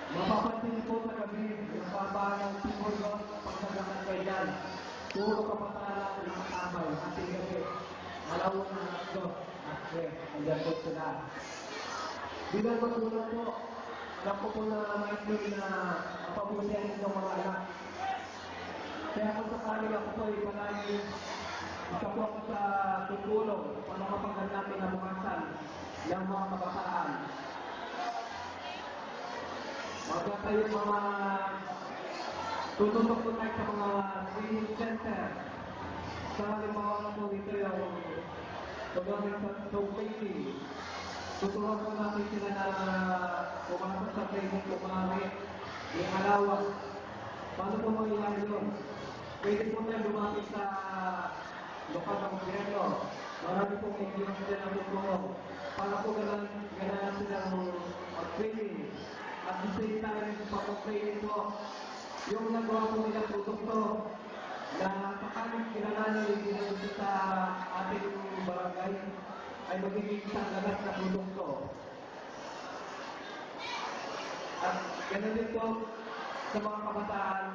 Mapapansin niyo po sa gabi, nakabaan ng simbolo pagkaganan kay Dan. Puro kapataan ang nakatambay, ating gabi. Alaw na ato, at andyan po sila. Bilang magulang po, alam ko po na maestro na pabusihan niyo mga anak. Kaya kung sakali ako po ay palagi, isa po ako sa tutulong para mapaganda natin ang bukasan ng mga kabataan. Magkatayo mga tututok po tayo sa mga training center. Sa halimbawa po dito yung paggamit sa showcasing. Tuturuan po natin sila na pumasok sa training kumari, yung alawang. Paano po mangyayari yun? Pwede po tayo lumapit sa lokal ng gobyerno. Marami pong NGO sila na tutulong. Para po ganahan silang mag-training. At the same time, pag-training po, yung nagawa po nila produkto na sakaling kilalanin dito sa ating barangay ay magiging isang lagat na produkto. At ganoon din po sa mga kabataan,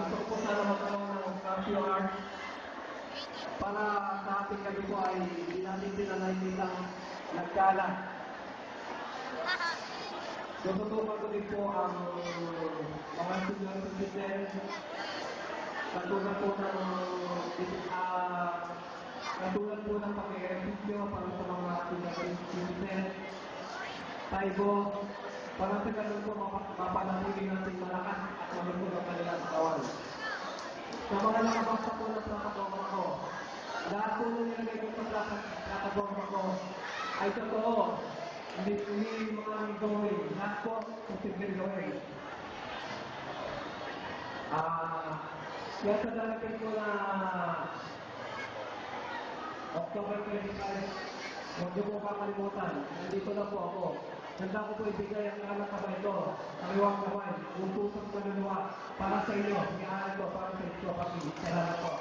gusto ko po sana magkaroon ng QR para sa ating gabi po ay hindi natin sila nakikitang nagkala. Tututukan ko din po ang mga senior citizen, katulad po ng pag-ehersisyo para sa mga senior citizen, taibo, para sa ganun po mapanatili natin malakas at malusog ang kanilang katawan. Sa mga nakabasa po ng plataforma ko, lahat po nilagay ko sa plataforma ko ay totoo. Hindi mga gawin. Lahat po posibleng gawin. Kaya sa darating ko na October 25, huwag niyo po kakalimutan. Nandito na po ako. Handa ko po ibigay ang anak ka ba ito, kaliwang kamay, utusok manunua para sa inyo. Iaan ko para sa inyo, pati. Salamat po.